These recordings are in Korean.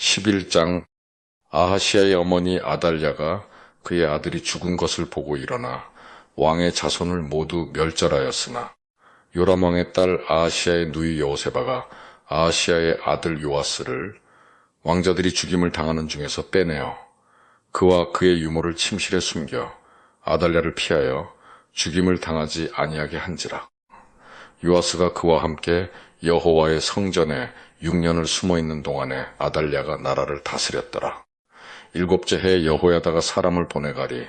11장. 아하시아의 어머니 아달랴가 그의 아들이 죽은 것을 보고 일어나 왕의 자손을 모두 멸절하였으나 요람 왕의 딸 아하시아의 누이 여호세바가 아하시아의 아들 요아스를 왕자들이 죽임을 당하는 중에서 빼내어 그와 그의 유모를 침실에 숨겨 아달랴를 피하여 죽임을 당하지 아니하게 한지라. 요아스가 그와 함께 여호와의 성전에 6년을 숨어있는 동안에 아달랴가 나라를 다스렸더라. 7째 해에 여호야다가 사람을 보내가리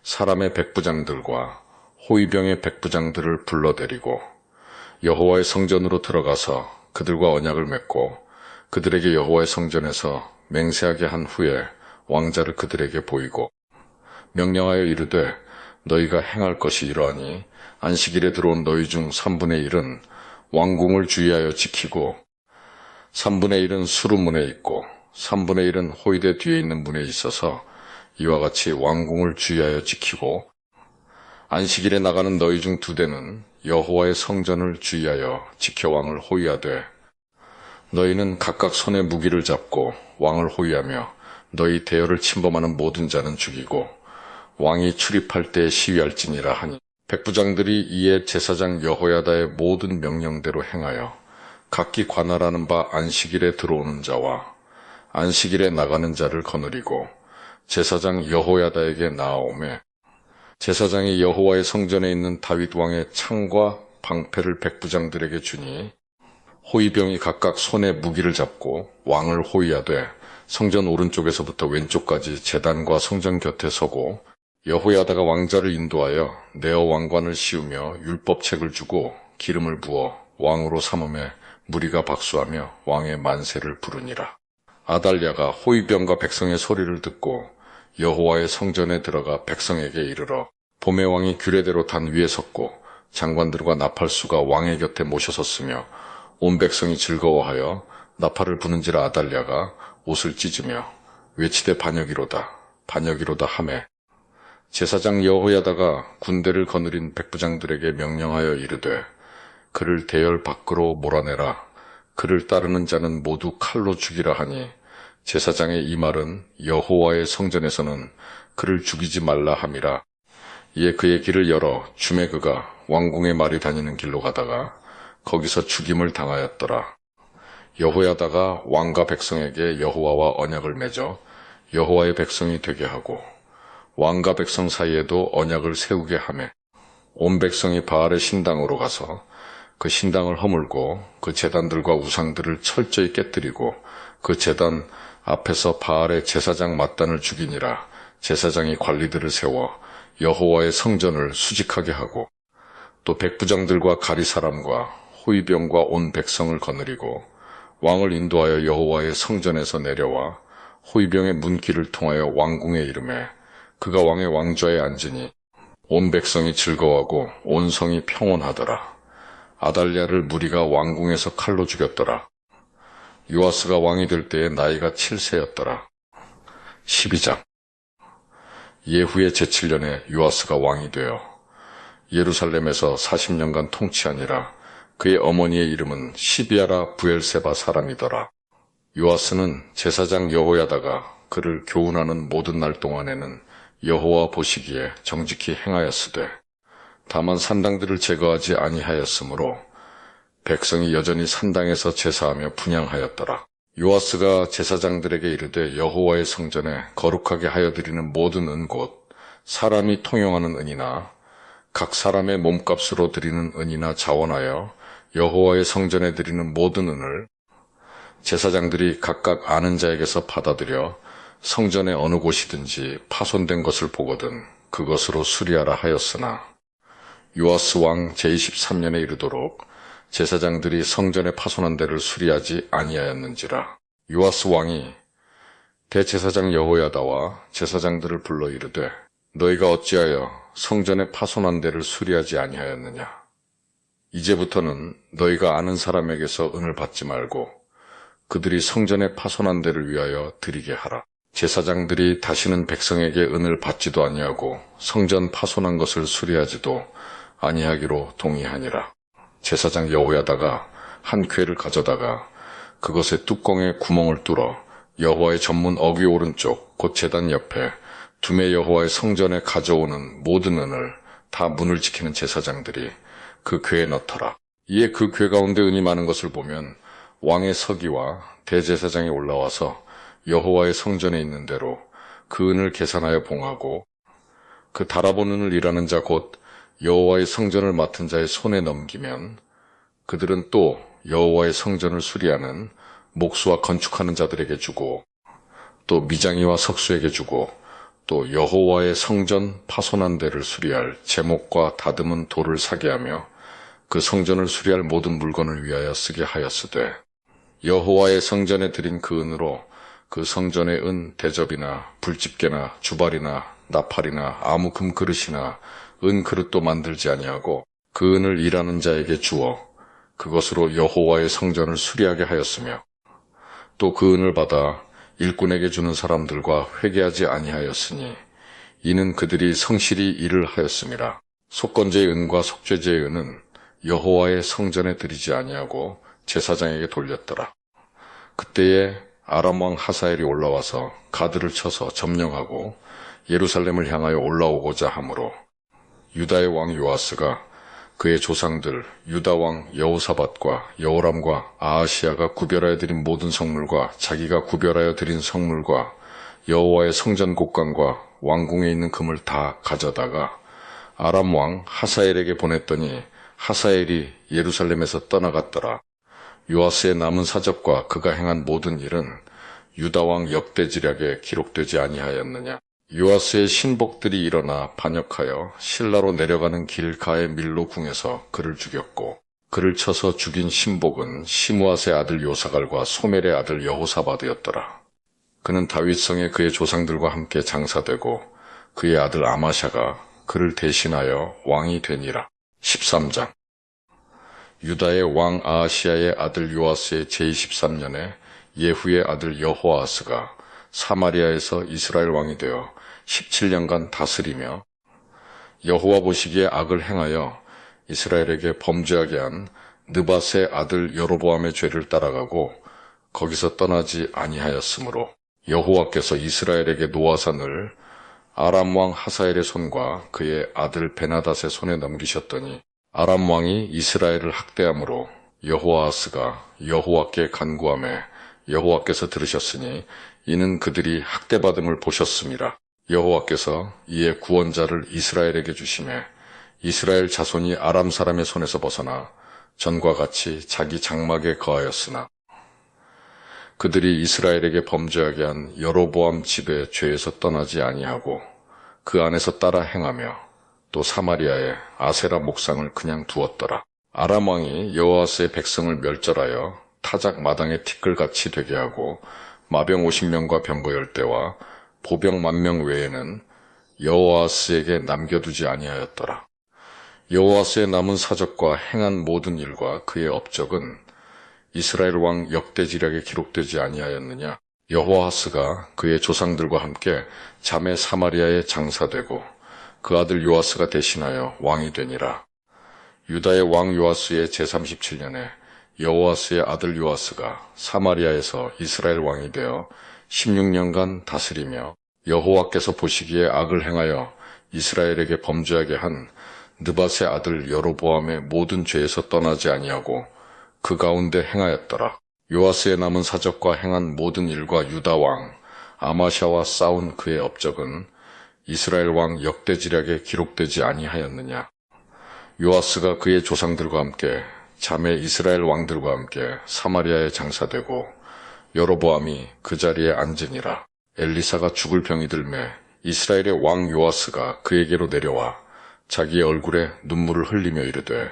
사람의 백부장들과 호위병의 백부장들을 불러들이고 여호와의 성전으로 들어가서 그들과 언약을 맺고 그들에게 여호와의 성전에서 맹세하게 한 후에 왕자를 그들에게 보이고 명령하여 이르되 너희가 행할 것이 이러하니 안식일에 들어온 너희 중 3분의 1은 왕궁을 주의하여 지키고 3분의 1은 수루문에 있고 3분의 1은 호위대 뒤에 있는 문에 있어서 이와 같이 왕궁을 주의하여 지키고 안식일에 나가는 너희 중 2대는 여호와의 성전을 주의하여 지켜 왕을 호위하되 너희는 각각 손에 무기를 잡고 왕을 호위하며 너희 대열을 침범하는 모든 자는 죽이고 왕이 출입할 때에 시위할지니라 하니 백부장들이 이에 제사장 여호야다의 모든 명령대로 행하여 각기 관할하는 바 안식일에 들어오는 자와 안식일에 나가는 자를 거느리고 제사장 여호야다에게 나아오매 제사장이 여호와의 성전에 있는 다윗 왕의 창과 방패를 백부장들에게 주니 호위병이 각각 손에 무기를 잡고 왕을 호위하되 성전 오른쪽에서부터 왼쪽까지 제단과 성전 곁에 서고 여호야다가 왕자를 인도하여 내어 왕관을 씌우며 율법책을 주고 기름을 부어 왕으로 삼음에 무리가 박수하며 왕의 만세를 부르니라. 아달랴가 호위병과 백성의 소리를 듣고 여호와의 성전에 들어가 백성에게 이르러 봄에 왕이 규례대로 단 위에 섰고 장관들과 나팔수가 왕의 곁에 모셔섰으며 온 백성이 즐거워하여 나팔을 부는지라 아달랴가 옷을 찢으며 외치되 반역이로다 반역이로다 하매 제사장 여호야다가 군대를 거느린 백부장들에게 명령하여 이르되 그를 대열 밖으로 몰아내라 그를 따르는 자는 모두 칼로 죽이라 하니 제사장의 이 말은 여호와의 성전에서는 그를 죽이지 말라 함이라. 이에 그의 길을 열어 주매 그가 왕궁의 말이 다니는 길로 가다가 거기서 죽임을 당하였더라. 여호야다가 왕과 백성에게 여호와와 언약을 맺어 여호와의 백성이 되게 하고 왕과 백성 사이에도 언약을 세우게 하매 온 백성이 바알의 신당으로 가서 그 신당을 허물고 그 제단들과 우상들을 철저히 깨뜨리고 그 제단 앞에서 바알의 제사장 mat단을 죽이니라. 제사장이 관리들을 세워 여호와의 성전을 수직하게 하고 또 백부장들과 가리 사람과 호위병과 온 백성을 거느리고 왕을 인도하여 여호와의 성전에서 내려와 호위병의 문길을 통하여 왕궁에 이르매 그가 왕의 왕좌에 앉으니 온 백성이 즐거워하고 온 성이 평온하더라. 아달랴를 무리가 왕궁에서 칼로 죽였더라. 요아스가 왕이 될 때에 나이가 7세였더라. 12장. 예후의 제7년에 요아스가 왕이 되어 예루살렘에서 40년간 통치하니라. 그의 어머니의 이름은 시비아라 부엘세바 사람이더라. 요아스는 제사장 여호야다가 그를 교훈하는 모든 날 동안에는 여호와 보시기에 정직히 행하였으되 다만 산당들을 제거하지 아니하였으므로 백성이 여전히 산당에서 제사하며 분향하였더라. 요아스가 제사장들에게 이르되 여호와의 성전에 거룩하게 하여 드리는 모든 은 곧 사람이 통용하는 은이나 각 사람의 몸값으로 드리는 은이나 자원하여 여호와의 성전에 드리는 모든 은을 제사장들이 각각 아는 자에게서 받아들여 성전의 어느 곳이든지 파손된 것을 보거든 그것으로 수리하라 하였으나 요아스 왕 제23년에 이르도록 제사장들이 성전에 파손한 데를 수리하지 아니하였는지라. 요아스 왕이 대제사장 여호야다와 제사장들을 불러 이르되 너희가 어찌하여 성전에 파손한 데를 수리하지 아니하였느냐. 이제부터는 너희가 아는 사람에게서 은을 받지 말고 그들이 성전에 파손한 데를 위하여 드리게 하라. 제사장들이 다시는 백성에게 은을 받지도 아니하고 성전 파손한 것을 수리하지도 아니하기로 동의하니라. 제사장 여호야다가 한 궤를 가져다가 그것의 뚜껑에 구멍을 뚫어 여호와의 전문 어귀 오른쪽 곧 제단 옆에 두메 여호와의 성전에 가져오는 모든 은을 다 문을 지키는 제사장들이 그 궤에 넣더라. 이에 그 궤 가운데 은이 많은 것을 보면 왕의 서기와 대제사장이 올라와서 여호와의 성전에 있는 대로 그 은을 계산하여 봉하고 그 달아본 은을 일하는 자 곧 여호와의 성전을 맡은 자의 손에 넘기면 그들은 또 여호와의 성전을 수리하는 목수와 건축하는 자들에게 주고 또 미장이와 석수에게 주고 또 여호와의 성전 파손한 데를 수리할 제목과 다듬은 돌을 사게 하며 그 성전을 수리할 모든 물건을 위하여 쓰게 하였으되 여호와의 성전에 드린 그 은으로 그 성전의 은 대접이나 불집게나 주발이나 나팔이나 아무 금 그릇이나 은 그릇도 만들지 아니하고 그 은을 일하는 자에게 주어 그것으로 여호와의 성전을 수리하게 하였으며 또 그 은을 받아 일꾼에게 주는 사람들과 회개하지 아니하였으니 이는 그들이 성실히 일을 하였음이라. 속건제의 은과 속죄제의 은은 여호와의 성전에 드리지 아니하고 제사장에게 돌렸더라. 그때에 아람 왕 하사엘이 올라와서 가드를 쳐서 점령하고 예루살렘을 향하여 올라오고자 하므로 유다의 왕 요아스가 그의 조상들 유다 왕 여호사밧과 여호람과 아하시야가 구별하여 드린 모든 성물과 자기가 구별하여 드린 성물과 여호와의 성전 곡간과 왕궁에 있는 금을 다 가져다가 아람 왕 하사엘에게 보냈더니 하사엘이 예루살렘에서 떠나갔더라. 요아스의 남은 사적과 그가 행한 모든 일은 유다 왕 역대지략에 기록되지 아니하였느냐. 요아스의 신복들이 일어나 반역하여 실라로 내려가는 길가의 밀로 궁에서 그를 죽였고 그를 쳐서 죽인 신복은 시므앗의 아들 요사갈과 소멜의 아들 여호사밧이었더라. 그는 다윗성에 그의 조상들과 함께 장사되고 그의 아들 아마샤가 그를 대신하여 왕이 되니라. 13장. 유다의 왕 아하시야의 아들 요아스의 제23년에 예후의 아들 여호아스가 사마리아에서 이스라엘 왕이 되어 17년간 다스리며 여호와 보시기에 악을 행하여 이스라엘에게 범죄하게 한 느밧의 아들 여로보암의 죄를 따라가고 거기서 떠나지 아니하였으므로 여호와께서 이스라엘에게 노아산을 아람 왕 하사엘의 손과 그의 아들 베나닷의 손에 넘기셨더니 아람 왕이 이스라엘을 학대함으로 여호아스가 여호와께 간구하매 여호와께서 들으셨으니 이는 그들이 학대받음을 보셨음이라. 여호와께서 이에 구원자를 이스라엘에게 주시매 이스라엘 자손이 아람 사람의 손에서 벗어나 전과 같이 자기 장막에 거하였으나 그들이 이스라엘에게 범죄하게 한 여로보암 집의 죄에서 떠나지 아니하고 그 안에서 따라 행하며 또 사마리아에 아세라 목상을 그냥 두었더라. 아람 왕이 여호아스의 백성을 멸절하여 타작 마당의 티끌같이 되게 하고 마병 50명과 병거 10대와 보병 10,000명 외에는 여호아스에게 남겨두지 아니하였더라. 여호아스의 남은 사적과 행한 모든 일과 그의 업적은 이스라엘 왕 역대지략에 기록되지 아니하였느냐. 여호아스가 그의 조상들과 함께 자매 사마리아에 장사되고 그 아들 요아스가 대신하여 왕이 되니라. 유다의 왕 요아스의 제37년에 여호아스의 아들 요아스가 사마리아에서 이스라엘 왕이 되어 16년간 다스리며 여호와께서 보시기에 악을 행하여 이스라엘에게 범죄하게 한 느밧의 아들 여로보암의 모든 죄에서 떠나지 아니하고 그 가운데 행하였더라. 요아스의 남은 사적과 행한 모든 일과 유다 왕 아마샤와 싸운 그의 업적은 이스라엘 왕 역대지략에 기록되지 아니하였느냐. 요아스가 그의 조상들과 함께 자매 이스라엘 왕들과 함께 사마리아에 장사되고 여로보암이 그 자리에 앉으니라. 엘리사가 죽을 병이 들매 이스라엘의 왕 요아스가 그에게로 내려와 자기의 얼굴에 눈물을 흘리며 이르되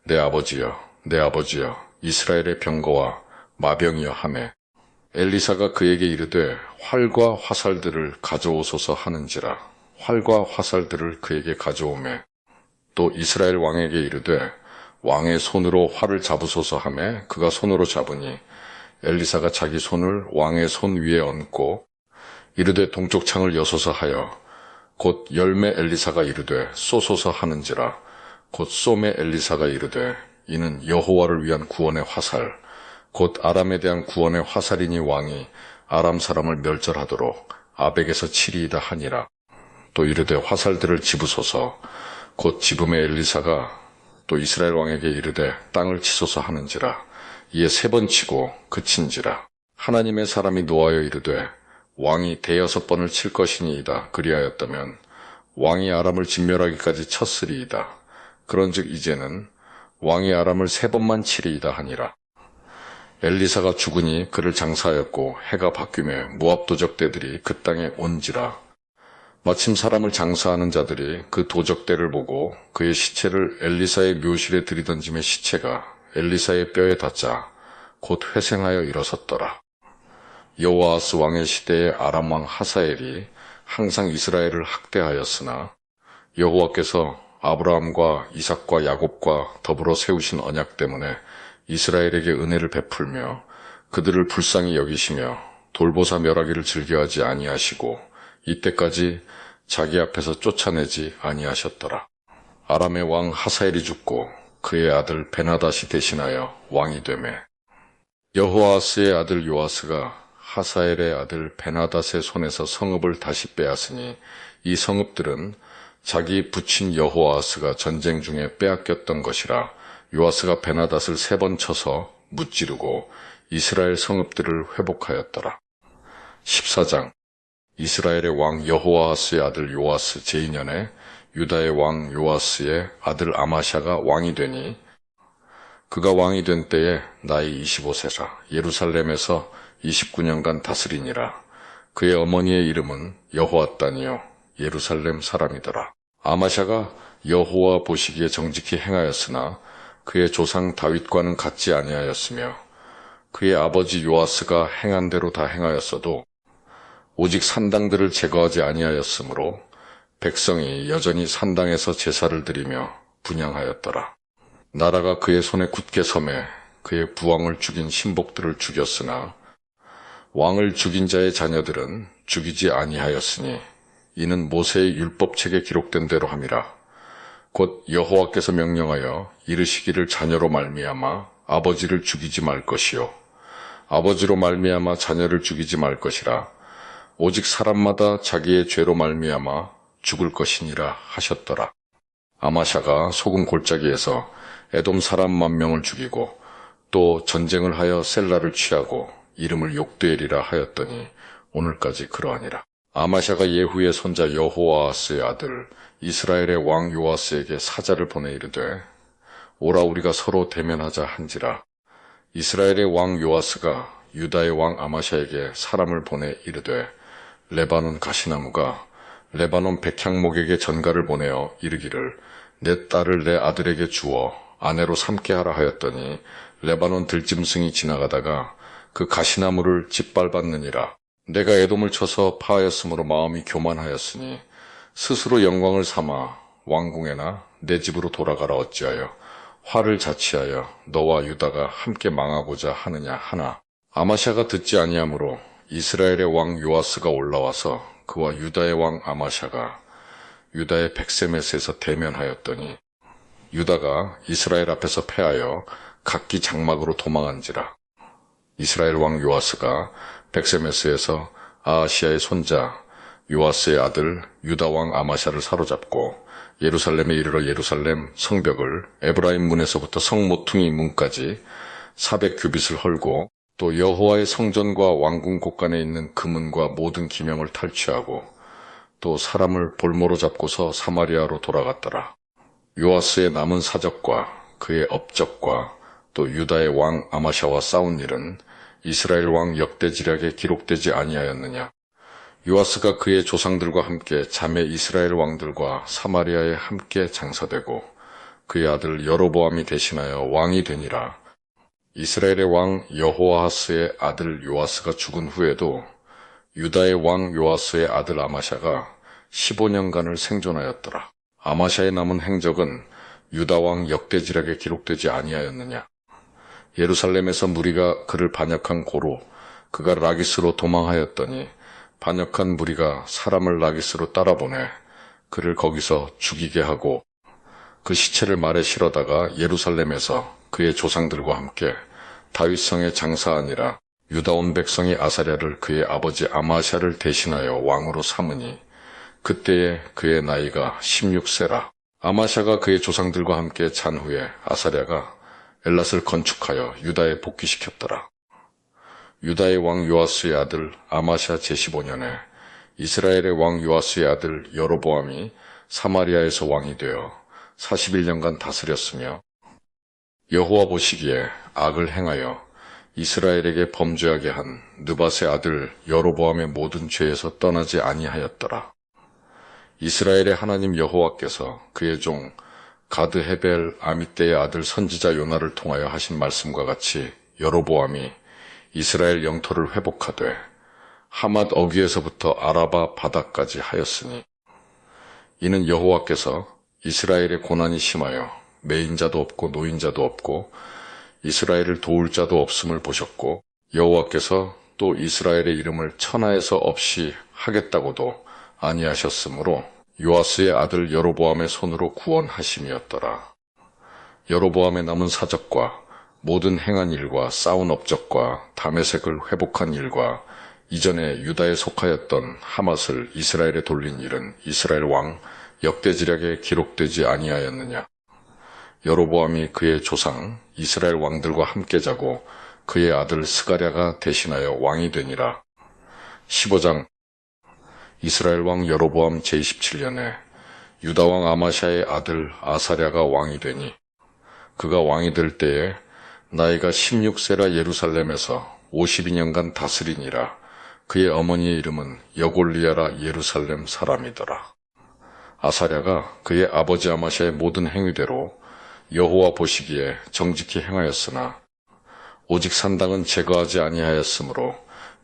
내 아버지여 내 아버지여 이스라엘의 병거와 마병이여 하매 엘리사가 그에게 이르되 활과 화살들을 가져오소서 하는지라. 활과 화살들을 그에게 가져오매 또 이스라엘 왕에게 이르되 왕의 손으로 활을 잡으소서 하매 그가 손으로 잡으니 엘리사가 자기 손을 왕의 손 위에 얹고 이르되 동쪽 창을 여소서 하여 곧 열매 엘리사가 이르되 쏘소서 하는지라. 곧 쏘매 엘리사가 이르되 이는 여호와를 위한 구원의 화살 곧 아람에 대한 구원의 화살이니 왕이 아람 사람을 멸절하도록 아벡에서 치리이다 하니라. 또 이르되 화살들을 집으소서. 곧 집음의 엘리사가 또 이스라엘 왕에게 이르되 땅을 치소서 하는지라. 이에 3번 치고 그친지라. 하나님의 사람이 노하여 이르되 왕이 6번을 칠 것이니이다. 그리하였다면 왕이 아람을 진멸하기까지 쳤으리이다. 그런즉 이제는 왕이 아람을 3번만 치리이다 하니라. 엘리사가 죽으니 그를 장사하였고 해가 바뀌며 모압 도적대들이 그 땅에 온지라. 마침 사람을 장사하는 자들이 그 도적대를 보고 그의 시체를 엘리사의 묘실에 들이던짐에 시체가 엘리사의 뼈에 닿자 곧 회생하여 일어섰더라. 여호아하스 왕의 시대에 아람 왕 하사엘이 항상 이스라엘을 학대하였으나 여호와께서 아브라함과 이삭과 야곱과 더불어 세우신 언약 때문에 이스라엘에게 은혜를 베풀며 그들을 불쌍히 여기시며 돌보사 멸하기를 즐겨하지 아니하시고 이때까지 자기 앞에서 쫓아내지 아니하셨더라. 아람의 왕 하사엘이 죽고 그의 아들 베나닷이 대신하여 왕이 되매 여호아하스의 아들 요아스가 하사엘의 아들 베나닷의 손에서 성읍을 다시 빼앗으니 이 성읍들은 자기 부친 여호아하스가 전쟁 중에 빼앗겼던 것이라. 요아스가 베나닷을 3번 쳐서 무찌르고 이스라엘 성읍들을 회복하였더라. 14장. 이스라엘의 왕 여호아하스의 아들 요아스 제2년에 유다의 왕 요아스의 아들 아마샤가 왕이 되니 그가 왕이 된 때에 나이 25세라. 예루살렘에서 29년간 다스리니라. 그의 어머니의 이름은 여호앗단이요 예루살렘 사람이더라. 아마샤가 여호와 보시기에 정직히 행하였으나 그의 조상 다윗과는 같지 아니하였으며 그의 아버지 요아스가 행한 대로 다 행하였어도 오직 산당들을 제거하지 아니하였으므로 백성이 여전히 산당에서 제사를 드리며 분향하였더라. 나라가 그의 손에 굳게 섬에 그의 부왕을 죽인 신복들을 죽였으나 왕을 죽인 자의 자녀들은 죽이지 아니하였으니 이는 모세의 율법책에 기록된 대로 함이라. 곧 여호와께서 명령하여 이르시기를 자녀로 말미암아 아버지를 죽이지 말 것이요 아버지로 말미암아 자녀를 죽이지 말 것이라. 오직 사람마다 자기의 죄로 말미암아 죽을 것이니라 하셨더라. 아마샤가 소금 골짜기에서 에돔 사람 10,000명을 죽이고 또 전쟁을 하여 셀라를 취하고 이름을 욕드엘이라 하였더니 오늘까지 그러하니라. 아마샤가 예후의 손자 여호아하스의 아들 이스라엘의 왕 요아스에게 사자를 보내 이르되 오라 우리가 서로 대면하자 한지라. 이스라엘의 왕 요아스가 유다의 왕 아마샤에게 사람을 보내 이르되 레바논 가시나무가 레바논 백향목에게 전가를 보내어 이르기를 내 딸을 내 아들에게 주어 아내로 삼게 하라 하였더니 레바논 들짐승이 지나가다가 그 가시나무를 짓밟았느니라. 내가 에돔을 쳐서 파하였으므로 마음이 교만하였으니 스스로 영광을 삼아 왕궁에나 내 집으로 돌아가라 어찌하여 화를 자취하여 너와 유다가 함께 망하고자 하느냐 하나. 아마샤가 듣지 아니하므로 이스라엘의 왕 요아스가 올라와서 그와 유다의 왕 아마샤가 유다의 백세메스에서 대면하였더니 유다가 이스라엘 앞에서 패하여 각기 장막으로 도망한지라. 이스라엘 왕 요아스가 백세메스에서 아하시아의 손자 요아스의 아들 유다 왕 아마샤를 사로잡고 예루살렘에 이르러 예루살렘 성벽을 에브라임 문에서부터 성 모퉁이 문까지 400규빗을 헐고 또 여호와의 성전과 왕궁 곳간에 있는 금은과 모든 기명을 탈취하고 또 사람을 볼모로 잡고서 사마리아로 돌아갔더라. 요아스의 남은 사적과 그의 업적과 또 유다의 왕 아마샤와 싸운 일은 이스라엘 왕 역대지략에 기록되지 아니하였느냐. 요아스가 그의 조상들과 함께 자매 이스라엘 왕들과 사마리아에 함께 장사되고 그의 아들 여로보암이 대신하여 왕이 되니라. 이스라엘의 왕 여호아하스의 아들 요아스가 죽은 후에도 유다의 왕 요아스의 아들 아마샤가 15년간을 생존하였더라. 아마샤의 남은 행적은 유다 왕 역대지략에 기록되지 아니하였느냐. 예루살렘에서 무리가 그를 반역한 고로 그가 라기스로 도망하였더니 반역한 무리가 사람을 라기스로 따라보내 그를 거기서 죽이게 하고 그 시체를 말에 실어다가 예루살렘에서 그의 조상들과 함께 다윗성에 장사하니라. 유다 온 백성이 아사랴를 그의 아버지 아마샤를 대신하여 왕으로 삼으니 그때에 그의 나이가 16세라. 아마샤가 그의 조상들과 함께 잔 후에 아사랴가 엘랏을 건축하여 유다에 복귀시켰더라. 유다의 왕 요아스의 아들 아마샤 제15년에 이스라엘의 왕 요아스의 아들 여로보암이 사마리아에서 왕이 되어 41년간 다스렸으며 여호와 보시기에 악을 행하여 이스라엘에게 범죄하게 한 느밧의 아들 여로보암의 모든 죄에서 떠나지 아니하였더라. 이스라엘의 하나님 여호와께서 그의 종 가드 헤벨 아미떼의 아들 선지자 요나를 통하여 하신 말씀과 같이 여로보암이 이스라엘 영토를 회복하되 하맛 어귀에서부터 아라바 바다까지 하였으니 이는 여호와께서 이스라엘의 고난이 심하여 매인자도 없고 노인자도 없고 이스라엘을 도울 자도 없음을 보셨고 여호와께서 또 이스라엘의 이름을 천하에서 없이 하겠다고도 아니하셨으므로 요아스의 아들 여로보암의 손으로 구원하심이었더라. 여로보암의 남은 사적과 모든 행한 일과 쌓은 업적과 다메섹을 회복한 일과 이전에 유다에 속하였던 하맛을 이스라엘에 돌린 일은 이스라엘 왕 역대지략에 기록되지 아니하였느냐. 여로보암이 그의 조상 이스라엘 왕들과 함께 자고 그의 아들 스가랴가 대신하여 왕이 되니라. 15장. 이스라엘 왕 여로보암 제27년에 유다 왕 아마샤의 아들 아사랴가 왕이 되니 그가 왕이 될 때에 나이가 16세라 예루살렘에서 52년간 다스리니라. 그의 어머니의 이름은 여골리아라 예루살렘 사람이더라. 아사랴가 그의 아버지 아마샤의 모든 행위대로 여호와 보시기에 정직히 행하였으나 오직 산당은 제거하지 아니하였으므로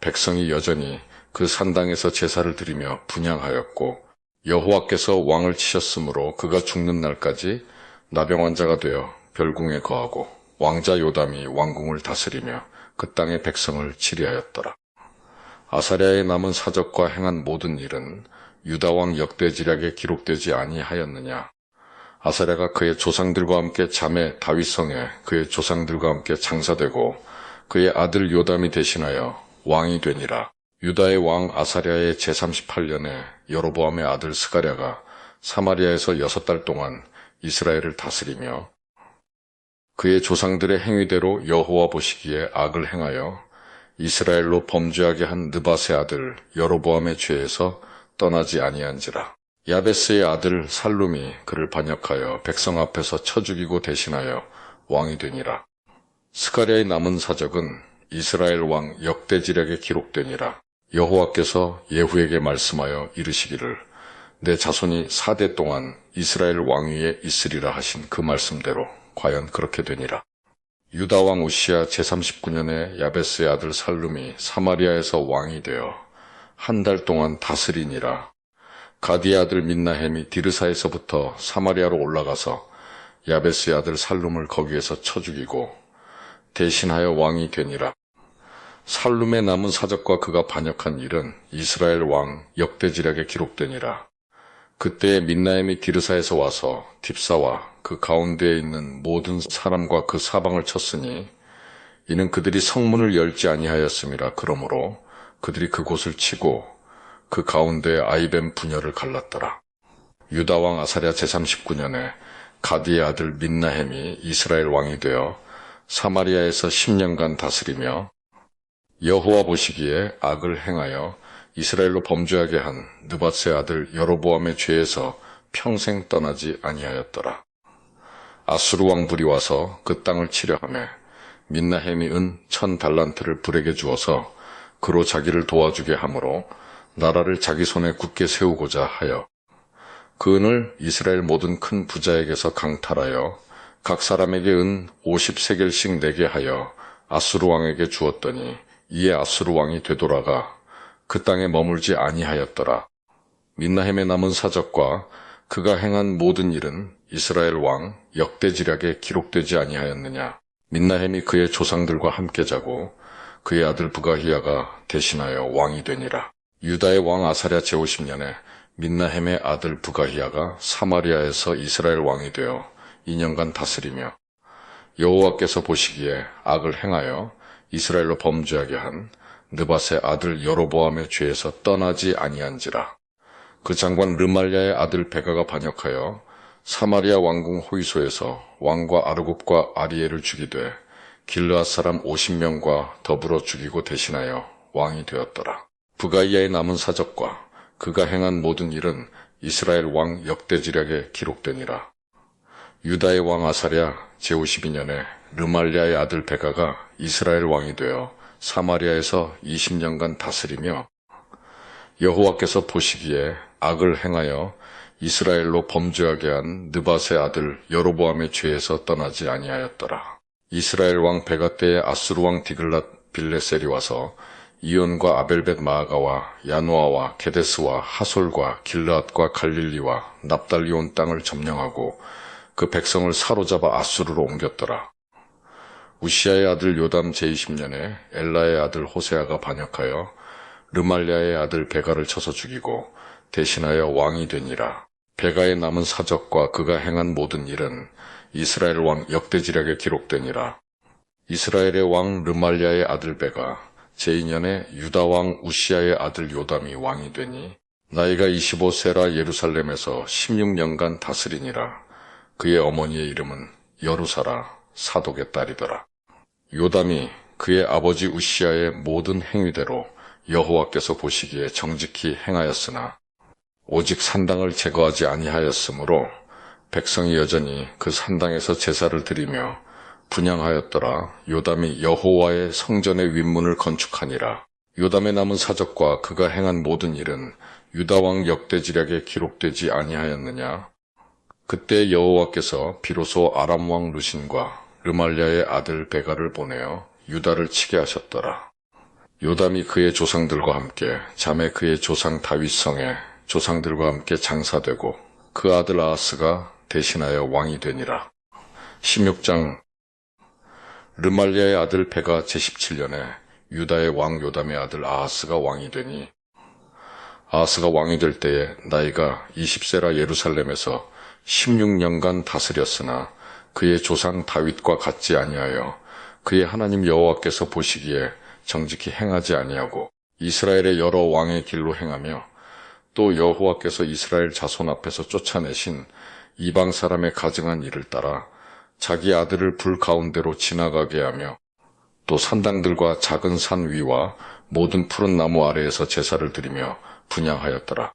백성이 여전히 그 산당에서 제사를 드리며 분향하였고 여호와께서 왕을 치셨으므로 그가 죽는 날까지 나병환자가 되어 별궁에 거하고 왕자 요담이 왕궁을 다스리며 그 땅의 백성을 치리하였더라. 아사랴의 남은 사적과 행한 모든 일은 유다 왕 역대지략에 기록되지 아니하였느냐. 아사랴가 그의 조상들과 함께 잠에 다윗성에 그의 조상들과 함께 장사되고 그의 아들 요담이 대신하여 왕이 되니라. 유다의 왕 아사랴의 제38년에 여로보암의 아들 스가랴가 사마리아에서 6달 동안 이스라엘을 다스리며 그의 조상들의 행위대로 여호와 보시기에 악을 행하여 이스라엘로 범죄하게 한 느밧의 아들 여로보암의 죄에서 떠나지 아니한지라. 야베스의 아들 살룸이 그를 반역하여 백성 앞에서 쳐 죽이고 대신하여 왕이 되니라. 스가랴의 남은 사적은 이스라엘 왕 역대지략에 기록되니라. 여호와께서 예후에게 말씀하여 이르시기를 내 자손이 4대 동안 이스라엘 왕위에 있으리라 하신 그 말씀대로 과연 그렇게 되니라. 유다 왕 우시야 제39년에 야베스의 아들 살룸이 사마리아에서 왕이 되어 한 달 동안 다스리니라. 가디의 아들 민나햄이 디르사에서부터 사마리아로 올라가서 야베스의 아들 살룸을 거기에서 쳐 죽이고 대신하여 왕이 되니라. 살룸의 남은 사적과 그가 반역한 일은 이스라엘 왕 역대지략에 기록되니라. 그때에 민나햄이 디르사에서 와서 딥사와 그 가운데에 있는 모든 사람과 그 사방을 쳤으니 이는 그들이 성문을 열지 아니하였음이라. 그러므로 그들이 그곳을 치고 그 가운데에 아이뱀 분열을 갈랐더라. 유다 왕 아사랴 제39년에 가디의 아들 민나햄이 이스라엘 왕이 되어 사마리아에서 10년간 다스리며 여호와 보시기에 악을 행하여 이스라엘로 범죄하게 한 느밧의 아들 여로보암의 죄에서 평생 떠나지 아니하였더라. 아수르 왕불이 와서 그 땅을 치려하며 민나햄이 은 1000달란트를 불에게 주어서 그로 자기를 도와주게 하므로 나라를 자기 손에 굳게 세우고자 하여 그 은을 이스라엘 모든 큰 부자에게서 강탈하여 각 사람에게 은 50세겔씩 내게 하여 아수르 왕에게 주었더니 이에 아수르 왕이 되돌아가 그 땅에 머물지 아니하였더라. 민나햄의 남은 사적과 그가 행한 모든 일은 이스라엘 왕 역대지략에 기록되지 아니하였느냐. 민나햄이 그의 조상들과 함께 자고 그의 아들 부가히야가 대신하여 왕이 되니라. 유다의 왕 아사랴 제50년에 민나햄의 아들 부가히야가 사마리아에서 이스라엘 왕이 되어 2년간 다스리며 여호와께서 보시기에 악을 행하여 이스라엘로 범죄하게 한 느밧의 아들 여로보암의 죄에서 떠나지 아니한지라. 그 장관 르말랴의 아들 베가가 반역하여 사마리아 왕궁 호위소에서 왕과 아르곱과 아리엘을 죽이되 길르앗 사람 50명과 더불어 죽이고 대신하여 왕이 되었더라. 부가이아의 남은 사적과 그가 행한 모든 일은 이스라엘 왕 역대지략에 기록되니라. 유다의 왕 아사랴 제52년에 르말랴의 아들 베가가 이스라엘 왕이 되어 사마리아에서 20년간 다스리며 여호와께서 보시기에 악을 행하여 이스라엘로 범죄하게 한 느밧의 아들 여로보암의 죄에서 떠나지 아니하였더라. 이스라엘 왕 베가 때에 아수르 왕 디글랏 빌레셀이 와서 이온과 아벨벳 마아가와 야노아와 게데스와 하솔과 길르앗과 갈릴리와 납달리 온 땅을 점령하고 그 백성을 사로잡아 아수르로 옮겼더라. 우시아의 아들 요담 제20년에 엘라의 아들 호세아가 반역하여 르말랴의 아들 베가를 쳐서 죽이고 대신하여 왕이 되니라. 베가의 남은 사적과 그가 행한 모든 일은 이스라엘 왕 역대지략에 기록되니라. 이스라엘의 왕 르말랴의 아들 베가 제2년에 유다 왕 우시아의 아들 요담이 왕이 되니 나이가 25세라 예루살렘에서 16년간 다스리니라. 그의 어머니의 이름은 여루사라 사독의 딸이더라. 요담이 그의 아버지 우시아의 모든 행위대로 여호와께서 보시기에 정직히 행하였으나 오직 산당을 제거하지 아니하였으므로 백성이 여전히 그 산당에서 제사를 드리며 분향하였더라. 요담이 여호와의 성전의 윗문을 건축하니라. 요담의 남은 사적과 그가 행한 모든 일은 유다 왕 역대지략에 기록되지 아니하였느냐. 그때 여호와께서 비로소 아람 왕 르신과 르말랴의 아들 베가를 보내어 유다를 치게 하셨더라. 요담이 그의 조상들과 함께 잠에 그의 조상 다윗성에 조상들과 함께 장사되고 그 아들 아하스가 대신하여 왕이 되니라. 16장. 르말랴의 아들 베가 제17년에 유다의 왕 요담의 아들 아하스가 왕이 되니 아하스가 왕이 될 때에 나이가 20세라 예루살렘에서 16년간 다스렸으나 그의 조상 다윗과 같지 아니하여 그의 하나님 여호와께서 보시기에 정직히 행하지 아니하고 이스라엘의 여러 왕의 길로 행하며 또 여호와께서 이스라엘 자손 앞에서 쫓아내신 이방 사람의 가증한 일을 따라 자기 아들을 불 가운데로 지나가게 하며 또 산당들과 작은 산 위와 모든 푸른 나무 아래에서 제사를 드리며 분향하였더라.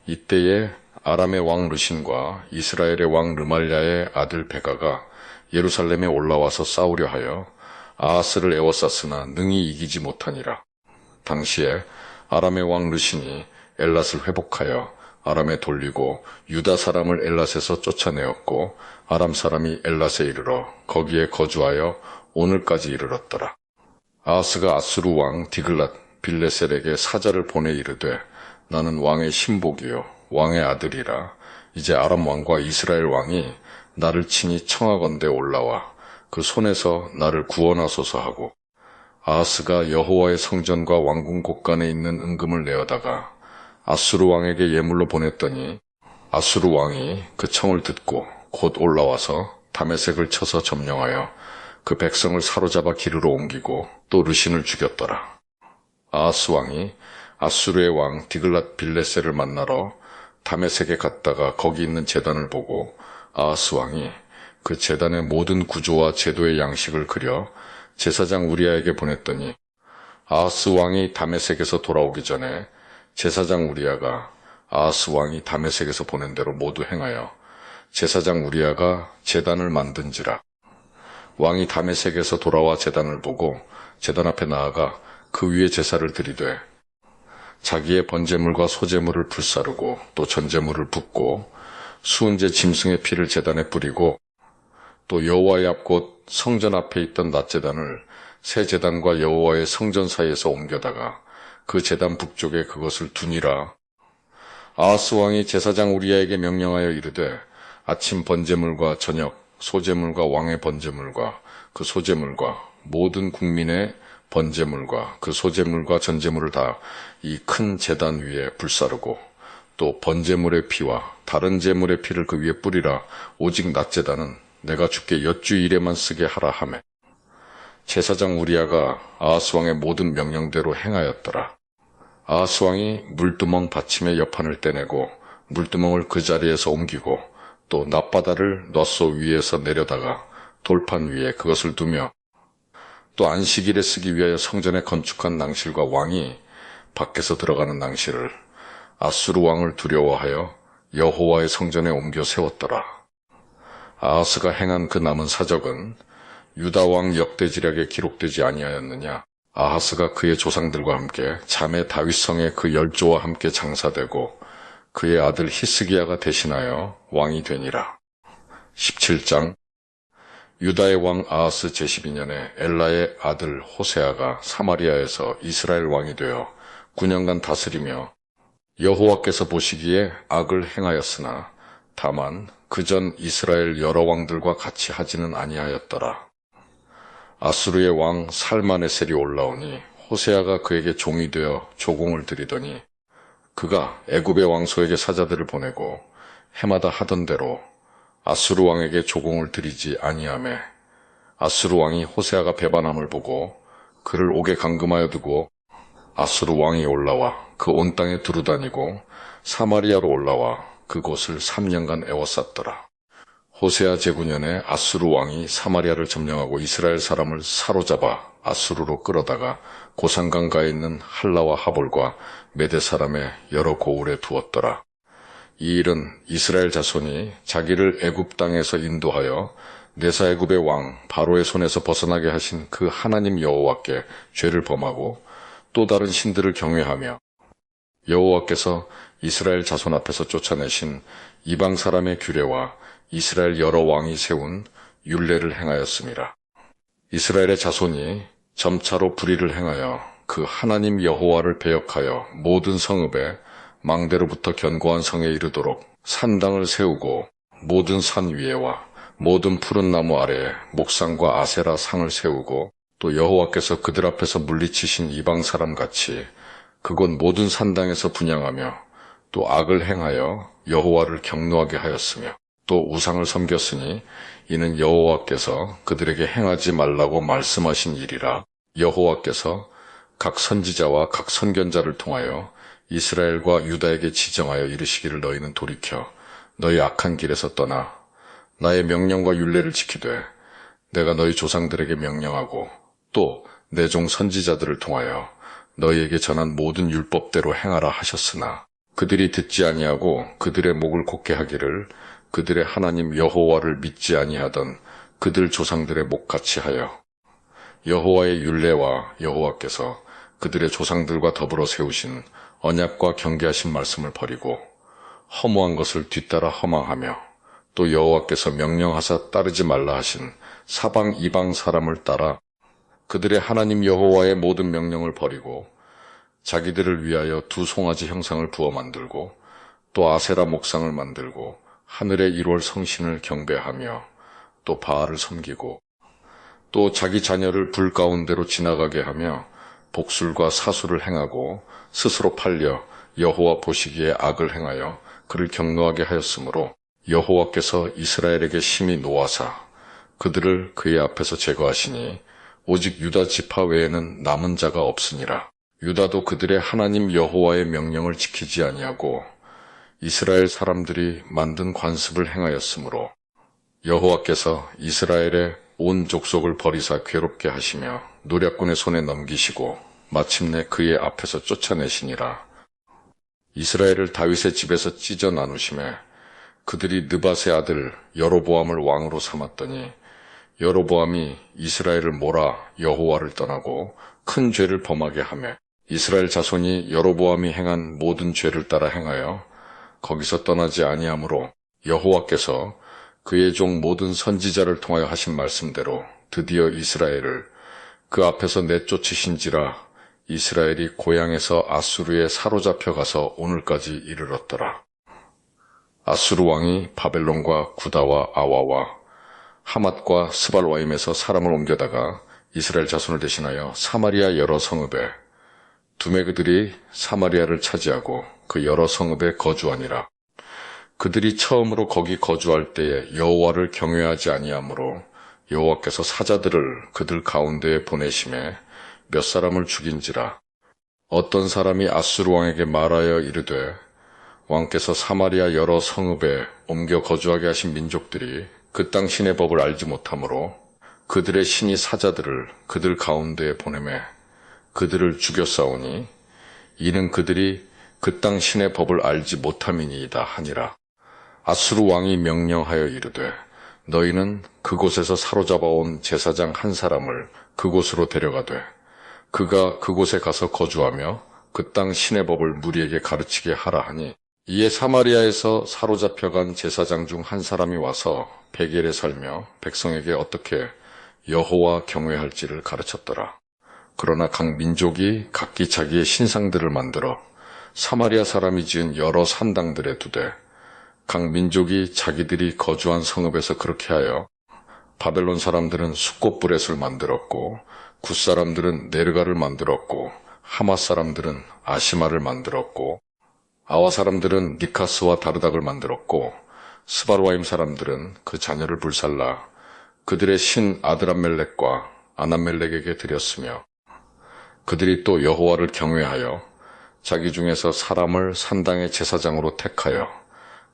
이때에 아람의 왕 르신과 이스라엘의 왕 르말랴의 아들 베가가 예루살렘에 올라와서 싸우려 하여 아하스를 에워쌌으나 능히 이기지 못하니라. 당시에 아람의 왕 르신이 엘랏을 회복하여 아람에 돌리고 유다 사람을 엘랏에서 쫓아내었고 아람 사람이 엘랏에 이르러 거기에 거주하여 오늘까지 이르렀더라. 아하스가 아수르 왕 디글랏 빌레셀에게 사자를 보내 이르되 나는 왕의 신복이요 왕의 아들이라. 이제 아람 왕과 이스라엘 왕이 나를 친히 청하건대 올라와 그 손에서 나를 구원하소서 하고 아하스가 여호와의 성전과 왕궁 곳간에 있는 은금을 내어다가 아수르 왕에게 예물로 보냈더니 아수르 왕이 그 청을 듣고 곧 올라와서 다메섹을 쳐서 점령하여 그 백성을 사로잡아 기르러 옮기고 또 르신을 죽였더라. 아하스 왕이 아수르의 왕 디글랏 빌레셀을 만나러 다메섹에 갔다가 거기 있는 제단을 보고 아하스 왕이 그 제단의 모든 구조와 제도의 양식을 그려 제사장 우리아에게 보냈더니 아하스 왕이 다메섹에서 돌아오기 전에 제사장 우리아가 아하스 왕이 다메섹에서 보낸 대로 모두 행하여 제사장 우리아가 제단을 만든지라. 왕이 다메섹에서 돌아와 제단을 보고 제단 앞에 나아가 그 위에 제사를 드리되 자기의 번제물과 소제물을 불사르고 또 전제물을 붓고 수은제 짐승의 피를 제단에 뿌리고 또 여호와의 앞 곧 성전 앞에 있던 낮제단을 새 제단과 여호와의 성전 사이에서 옮겨다가 그 제단 북쪽에 그것을 두니라. 아하스 왕이 제사장 우리아에게 명령하여 이르되 아침 번제물과 저녁 소제물과 왕의 번제물과 그 소제물과 모든 국민의 번제물과 그 소제물과 전제물을 다 이 큰 제단 위에 불사르고 또 번제물의 피와 다른 제물의 피를 그 위에 뿌리라. 오직 낮제단은 내가 주께 엿주일에만 쓰게 하라 하매 제사장 우리아가 아하스 왕의 모든 명령대로 행하였더라. 아하스 왕이 물두멍 받침의 여판을 떼내고 물두멍을 그 자리에서 옮기고 또 납바다를 넛소 위에서 내려다가 돌판 위에 그것을 두며 또 안식일에 쓰기 위하여 성전에 건축한 낭실과 왕이 밖에서 들어가는 낭실을 아수르 왕을 두려워하여 여호와의 성전에 옮겨 세웠더라. 아하스가 행한 그 남은 사적은 유다 왕 역대지략에 기록되지 아니하였느냐. 아하스가 그의 조상들과 함께 자매 다윗성에 그 열조와 함께 장사되고 그의 아들 히스기야가 대신하여 왕이 되니라. 17장. 유다의 왕 아하스 제12년에 엘라의 아들 호세아가 사마리아에서 이스라엘 왕이 되어 9년간 다스리며 여호와께서 보시기에 악을 행하였으나 다만 그전 이스라엘 여러 왕들과 같이 하지는 아니하였더라. 아수르의 왕 살마네셀이 올라오니 호세아가 그에게 종이 되어 조공을 드리더니 그가 애굽의 왕소에게 사자들을 보내고 해마다 하던 대로 아수르 왕에게 조공을 드리지 아니하매 아수르 왕이 호세아가 배반함을 보고 그를 옥에 감금하여 두고 아수르 왕이 올라와 그 온 땅에 두루다니고 사마리아로 올라와 그곳을 3년간 애워쌌더라. 호세아 제9년에 아수르 왕이 사마리아를 점령하고 이스라엘 사람을 사로잡아 아수르로 끌어다가 고산강가에 있는 할라와 하볼과 메대 사람의 여러 고을에 두었더라. 이 일은 이스라엘 자손이 자기를 애굽 땅에서 인도하여 내사 애굽의 왕 바로의 손에서 벗어나게 하신 그 하나님 여호와께 죄를 범하고 또 다른 신들을 경외하며 여호와께서 이스라엘 자손 앞에서 쫓아내신 이방 사람의 규례와 이스라엘 여러 왕이 세운 율례를 행하였습니다. 이스라엘의 자손이 점차로 불의를 행하여 그 하나님 여호와를 배역하여 모든 성읍에 망대로부터 견고한 성에 이르도록 산당을 세우고 모든 산 위에와 모든 푸른 나무 아래에 목상과 아세라 상을 세우고 또 여호와께서 그들 앞에서 물리치신 이방 사람같이 그곳 모든 산당에서 분향하며 또 악을 행하여 여호와를 경노하게 하였으며 또 우상을 섬겼으니 이는 여호와께서 그들에게 행하지 말라고 말씀하신 일이라. 여호와께서 각 선지자와 각 선견자를 통하여 이스라엘과 유다에게 지정하여 이르시기를 너희는 돌이켜 너희 악한 길에서 떠나 나의 명령과 율례를 지키되 내가 너희 조상들에게 명령하고 또 내 종 선지자들을 통하여 너희에게 전한 모든 율법대로 행하라 하셨으나 그들이 듣지 아니하고 그들의 목을 곧게 하기를 그들의 하나님 여호와를 믿지 아니하던 그들 조상들의 목같이 하여 여호와의 율례와 여호와께서 그들의 조상들과 더불어 세우신 언약과 경계하신 말씀을 버리고 허무한 것을 뒤따라 허망하며 또 여호와께서 명령하사 따르지 말라 하신 사방 이방 사람을 따라 그들의 하나님 여호와의 모든 명령을 버리고 자기들을 위하여 두 송아지 형상을 부어 만들고 또 아세라 목상을 만들고 하늘의 1월 성신을 경배하며 또 바알을 섬기고 또 자기 자녀를 불 가운데로 지나가게 하며 복술과 사술을 행하고 스스로 팔려 여호와 보시기에 악을 행하여 그를 경노하게 하였으므로 여호와께서 이스라엘에게 심히 노하사 그들을 그의 앞에서 제거하시니 오직 유다 지파 외에는 남은 자가 없으니라. 유다도 그들의 하나님 여호와의 명령을 지키지 아니하고 이스라엘 사람들이 만든 관습을 행하였으므로 여호와께서 이스라엘의 온 족속을 버리사 괴롭게 하시며 노략군의 손에 넘기시고 마침내 그의 앞에서 쫓아내시니라. 이스라엘을 다윗의 집에서 찢어 나누심에 그들이 느밧의 아들 여로보암을 왕으로 삼았더니 여로보암이 이스라엘을 몰아 여호와를 떠나고 큰 죄를 범하게 하며 이스라엘 자손이 여로보암이 행한 모든 죄를 따라 행하여 거기서 떠나지 아니하므로 여호와께서 그의 종 모든 선지자를 통하여 하신 말씀대로 드디어 이스라엘을 그 앞에서 내쫓으신지라. 이스라엘이 고향에서 아수르에 사로잡혀 가서 오늘까지 이르렀더라. 아수르 왕이 바벨론과 구다와 아와와 하맛과 스발와임에서 사람을 옮겨다가 이스라엘 자손을 대신하여 사마리아 여러 성읍에 두매 그들이 사마리아를 차지하고 그 여러 성읍에 거주하니라. 그들이 처음으로 거기 거주할 때에 여호와를 경외하지 아니하므로 여호와께서 사자들을 그들 가운데에 보내심에 몇 사람을 죽인지라. 어떤 사람이 아수르 왕에게 말하여 이르되 왕께서 사마리아 여러 성읍에 옮겨 거주하게 하신 민족들이 그 땅 신의 법을 알지 못하므로 그들의 신이 사자들을 그들 가운데에 보내매 그들을 죽였사오니 이는 그들이 그 땅 신의 법을 알지 못함이니이다 하니라. 아수르 왕이 명령하여 이르되 너희는 그곳에서 사로잡아온 제사장 한 사람을 그곳으로 데려가되 그가 그곳에 가서 거주하며 그 땅 신의 법을 무리에게 가르치게 하라 하니 이에 사마리아에서 사로잡혀간 제사장 중 한 사람이 와서 베겔에 살며 백성에게 어떻게 여호와 경외할지를 가르쳤더라. 그러나 각 민족이 각기 자기의 신상들을 만들어 사마리아 사람이 지은 여러 산당들에 두되 각 민족이 자기들이 거주한 성읍에서 그렇게 하여 바벨론 사람들은 숫꽃브렛을 만들었고 굿 사람들은 네르가를 만들었고 하맛 사람들은 아시마를 만들었고 아와 사람들은 니카스와 다르닥을 만들었고 스바르와임 사람들은 그 자녀를 불살라 그들의 신 아드람멜렉과 아남멜렉에게 드렸으며 그들이 또 여호와를 경외하여 자기 중에서 사람을 산당의 제사장으로 택하여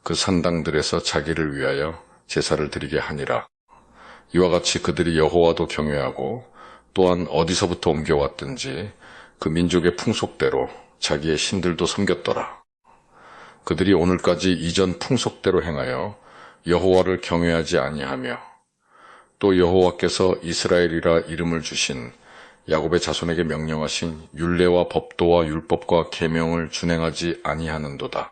그 산당들에서 자기를 위하여 제사를 드리게 하니라. 이와 같이 그들이 여호와도 경외하고 또한 어디서부터 옮겨왔든지 그 민족의 풍속대로 자기의 신들도 섬겼더라. 그들이 오늘까지 이전 풍속대로 행하여 여호와를 경외하지 아니하며 또 여호와께서 이스라엘이라 이름을 주신 야곱의 자손에게 명령하신 율례와 법도와 율법과 계명을 준행하지 아니하는도다.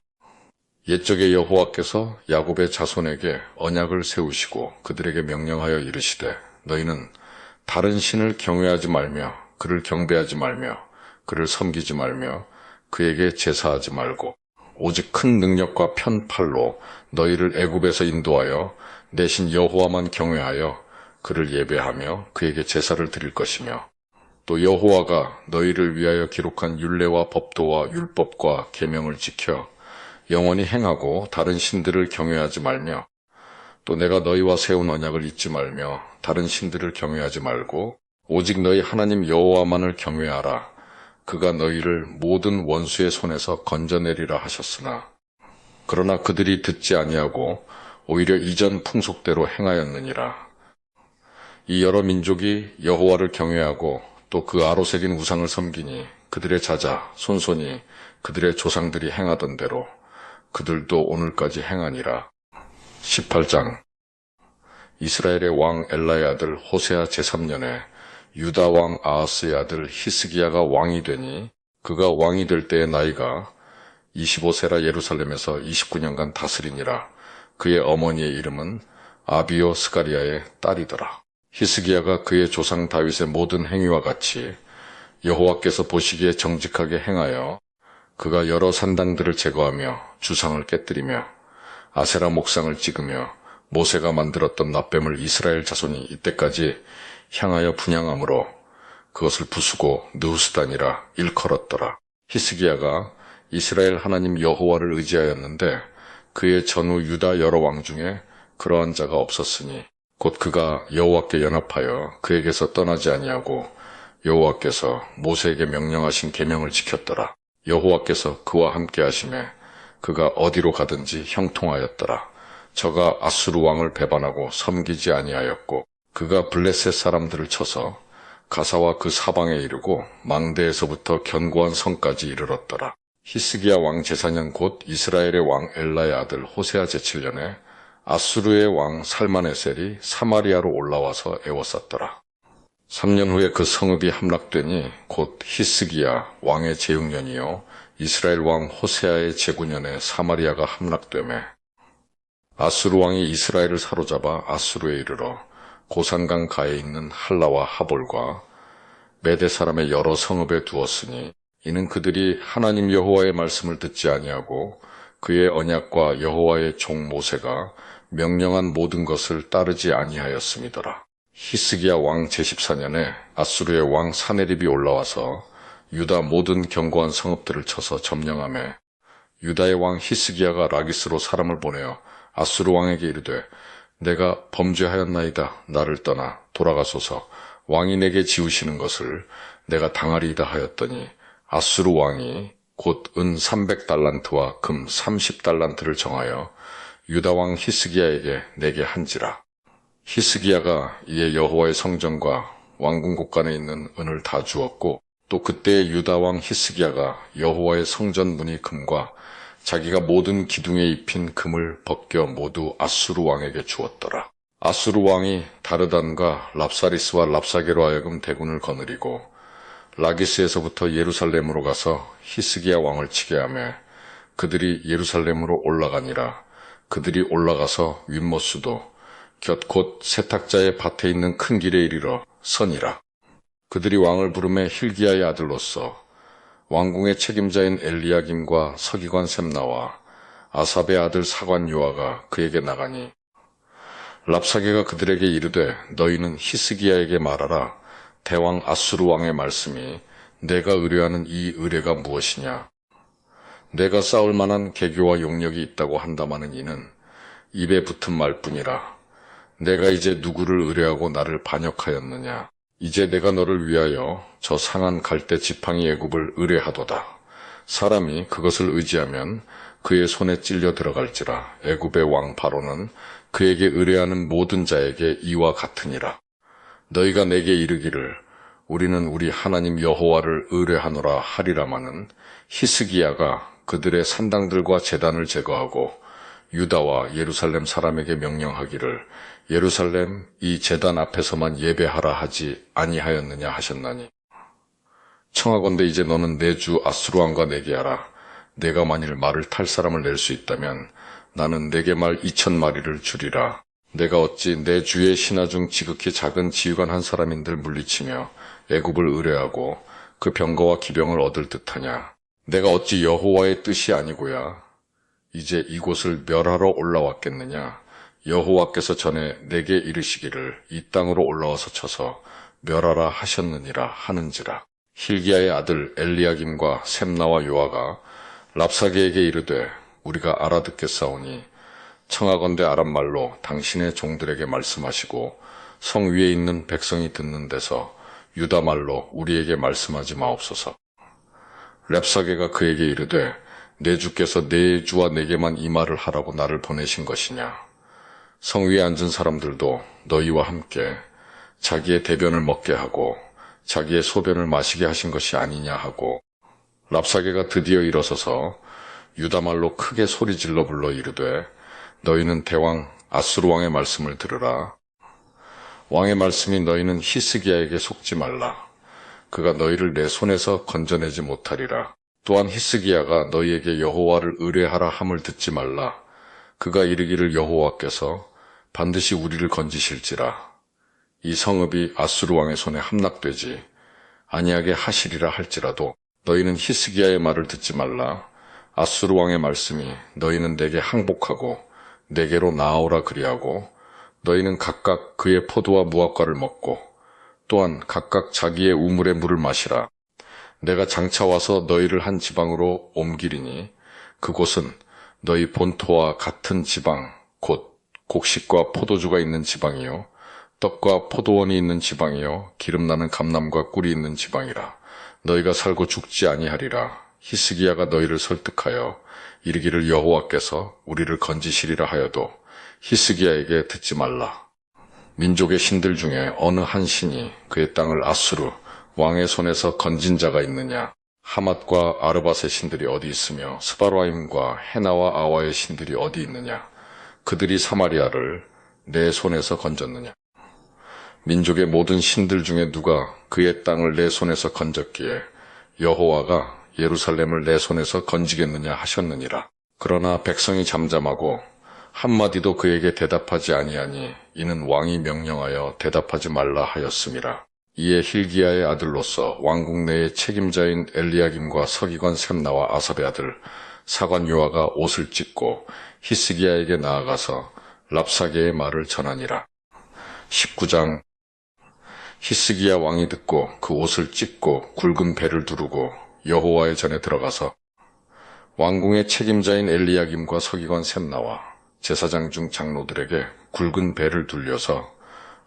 옛적에 여호와께서 야곱의 자손에게 언약을 세우시고 그들에게 명령하여 이르시되 너희는 다른 신을 경외하지 말며 그를 경배하지 말며 그를 섬기지 말며 그에게 제사하지 말고 오직 큰 능력과 편팔로 너희를 애굽에서 인도하여 내 신 여호와만 경외하여 그를 예배하며 그에게 제사를 드릴 것이며 또 여호와가 너희를 위하여 기록한 율례와 법도와 율법과 계명을 지켜 영원히 행하고 다른 신들을 경외하지 말며 또 내가 너희와 세운 언약을 잊지 말며 다른 신들을 경외하지 말고 오직 너희 하나님 여호와만을 경외하라. 그가 너희를 모든 원수의 손에서 건져내리라 하셨으나 그러나 그들이 듣지 아니하고 오히려 이전 풍속대로 행하였느니라. 이 여러 민족이 여호와를 경외하고 또 그 아로 새긴 우상을 섬기니 그들의 자자 손손이 그들의 조상들이 행하던 대로 그들도 오늘까지 행하니라. 18장 이스라엘의 왕 엘라의 아들 호세아 제3년에 유다 왕 아하스의 아들 히스기야가 왕이 되니 그가 왕이 될 때의 나이가 25세라 예루살렘에서 29년간 다스리니라. 그의 어머니의 이름은 아비오 스가리아의 딸이더라. 히스기야가 그의 조상 다윗의 모든 행위와 같이 여호와께서 보시기에 정직하게 행하여 그가 여러 산당들을 제거하며 주상을 깨뜨리며 아세라 목상을 찍으며 모세가 만들었던 납뱀을 이스라엘 자손이 이때까지 향하여 분향함으로 그것을 부수고 느후스단이라 일컬었더라. 히스기야가 이스라엘 하나님 여호와를 의지하였는데 그의 전후 유다 여러 왕 중에 그러한 자가 없었으니 곧 그가 여호와께 연합하여 그에게서 떠나지 아니하고 여호와께서 모세에게 명령하신 계명을 지켰더라. 여호와께서 그와 함께 하심에 그가 어디로 가든지 형통하였더라. 저가 아수르 왕을 배반하고 섬기지 아니하였고 그가 블레셋 사람들을 쳐서 가사와 그 사방에 이르고 망대에서부터 견고한 성까지 이르렀더라. 히스기야 왕 제4년 곧 이스라엘의 왕 엘라의 아들 호세아 제7년에 아수르의 왕 살마네셀이 사마리아로 올라와서 애워쌌더라. 3년 후에 그 성읍이 함락되니 곧 히스기야 왕의 제6년이요 이스라엘 왕 호세아의 제9년에 사마리아가 함락되매 아수르 왕이 이스라엘을 사로잡아 아수르에 이르러 고산강 가에 있는 할라와 하볼과 메대 사람의 여러 성읍에 두었으니 이는 그들이 하나님 여호와의 말씀을 듣지 아니하고 그의 언약과 여호와의 종 모세가 명령한 모든 것을 따르지 아니하였음이더라. 히스기야 왕 제14년에 아수르의 왕 사네립이 올라와서 유다 모든 견고한 성읍들을 쳐서 점령하며 유다의 왕 히스기야가 라기스로 사람을 보내어 아수르 왕에게 이르되 내가 범죄하였나이다. 나를 떠나 돌아가소서. 왕이 내게 지우시는 것을 내가 당하리이다 하였더니 아수르 왕이 곧 은 300달란트와 금 30달란트를 정하여 유다 왕 히스기야에게 내게 한지라. 히스기야가 이에 여호와의 성전과 왕궁 곳간에 있는 은을 다 주었고, 또 그때의 유다 왕 히스기야가 여호와의 성전 문이 금과 자기가 모든 기둥에 입힌 금을 벗겨 모두 아수르 왕에게 주었더라. 아수르 왕이 다르단과 랍사리스와 랍사게로 하여금 대군을 거느리고 라기스에서부터 예루살렘으로 가서 히스기야 왕을 치게 하며 그들이 예루살렘으로 올라가니라. 그들이 올라가서 윗모수도 곁 곧 세탁자의 밭에 있는 큰 길에 이르러 서니라. 그들이 왕을 부르매 힐기야의 아들로서 왕궁의 책임자인 엘리야김과 서기관 셈나와 아삽의 아들 사관 요아가 그에게 나가니 랍사게가 그들에게 이르되 너희는 히스기야에게 말하라. 대왕 아수르 왕의 말씀이 내가 의뢰하는 이 의뢰가 무엇이냐. 내가 싸울 만한 계교와 용력이 있다고 한다마는 이는 입에 붙은 말뿐이라. 내가 이제 누구를 의뢰하고 나를 반역하였느냐. 이제 내가 너를 위하여 저 상한 갈대 지팡이 애굽을 의뢰하도다. 사람이 그것을 의지하면 그의 손에 찔려 들어갈지라. 애굽의 왕 바로는 그에게 의뢰하는 모든 자에게 이와 같으니라. 너희가 내게 이르기를 우리는 우리 하나님 여호와를 의뢰하노라 하리라마는 히스기야가 그들의 산당들과 제단을 제거하고 유다와 예루살렘 사람에게 명령하기를 예루살렘 이 제단 앞에서만 예배하라 하지 아니하였느냐 하셨나니, 청하건대 이제 너는 내 주 아수르 왕과 내게 하라. 내가 만일 말을 탈 사람을 낼 수 있다면 나는 내게 말 2,000마리를 주리라. 내가 어찌 내 주의 신하 중 지극히 작은 지휘관 한 사람인들 물리치며 애굽을 의뢰하고 그 병거와 기병을 얻을 듯하냐. 내가 어찌 여호와의 뜻이 아니고야 이제 이곳을 멸하러 올라왔겠느냐. 여호와께서 전에 내게 이르시기를 이 땅으로 올라와서 쳐서 멸하라 하셨느니라 하는지라. 힐기야의 아들 엘리야김과 셈나와 요아가 랍사게에게 이르되 우리가 알아듣겠사오니 청하건대 아람말로 당신의 종들에게 말씀하시고 성 위에 있는 백성이 듣는 데서 유다말로 우리에게 말씀하지 마옵소서. 랍사게가 그에게 이르되 내 주께서 내 주와 내게만 이 말을 하라고 나를 보내신 것이냐. 성 위에 앉은 사람들도 너희와 함께 자기의 대변을 먹게 하고 자기의 소변을 마시게 하신 것이 아니냐 하고, 랍사게가 드디어 일어서서 유다말로 크게 소리질러 불러 이르되 너희는 대왕 아수르 왕의 말씀을 들으라. 왕의 말씀이 너희는 히스기야에게 속지 말라. 그가 너희를 내 손에서 건져내지 못하리라. 또한 히스기야가 너희에게 여호와를 의뢰하라 함을 듣지 말라. 그가 이르기를 여호와께서 반드시 우리를 건지실지라. 이 성읍이 아수르 왕의 손에 함락되지 아니하게 하시리라 할지라도 너희는 히스기야의 말을 듣지 말라. 아수르 왕의 말씀이 너희는 내게 항복하고 내게로 나아오라 그리하고 너희는 각각 그의 포도와 무화과를 먹고 또한 각각 자기의 우물의 물을 마시라. 내가 장차 와서 너희를 한 지방으로 옮기리니 그곳은 너희 본토와 같은 지방 곧 곡식과 포도주가 있는 지방이요 떡과 포도원이 있는 지방이요 기름나는 감람과 꿀이 있는 지방이라. 너희가 살고 죽지 아니하리라. 히스기야가 너희를 설득하여 이르기를 여호와께서 우리를 건지시리라 하여도 히스기야에게 듣지 말라. 민족의 신들 중에 어느 한 신이 그의 땅을 아수르 왕의 손에서 건진 자가 있느냐. 하맛과 아르밧의 신들이 어디 있으며 스바라임과 헤나와 아와의 신들이 어디 있느냐. 그들이 사마리아를 내 손에서 건졌느냐. 민족의 모든 신들 중에 누가 그의 땅을 내 손에서 건졌기에 여호와가 예루살렘을 내 손에서 건지겠느냐 하셨느니라. 그러나 백성이 잠잠하고 한마디도 그에게 대답하지 아니하니 이는 왕이 명령하여 대답하지 말라 하였음이라. 이에 힐기야의 아들로서 왕궁 내의 책임자인 엘리야김과 서기관 셈나와 아삽의 아들 사관 요아가 옷을 찢고 히스기야에게 나아가서 랍사게의 말을 전하니라. 19장. 히스기야 왕이 듣고 그 옷을 찢고 굵은 배를 두르고 여호와의 전에 들어가서 왕궁의 책임자인 엘리야김과 서기관 셈나와 제사장 중 장로들에게 굵은 배를 둘려서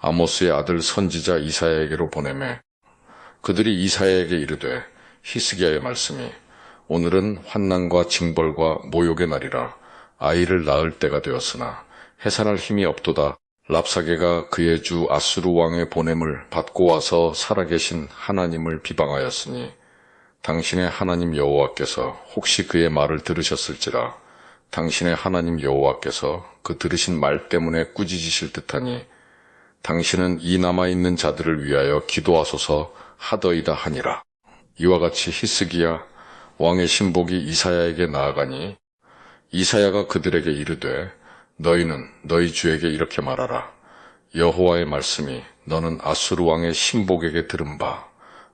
아모스의 아들 선지자 이사야에게로 보내매 그들이 이사야에게 이르되 히스기야의 말씀이 오늘은 환난과 징벌과 모욕의 날이라 아이를 낳을 때가 되었으나 해산할 힘이 없도다. 랍사게가 그의 주 아수르 왕의 보냄을 받고 와서 살아계신 하나님을 비방하였으니 당신의 하나님 여호와께서 혹시 그의 말을 들으셨을지라. 당신의 하나님 여호와께서 그 들으신 말 때문에 꾸짖으실 듯하니 당신은 이 남아있는 자들을 위하여 기도하소서 하더이다 하니라. 이와 같이 히스기야 왕의 신복이 이사야에게 나아가니 이사야가 그들에게 이르되 너희는 너희 주에게 이렇게 말하라. 여호와의 말씀이 너는 아수르 왕의 신복에게 들은 바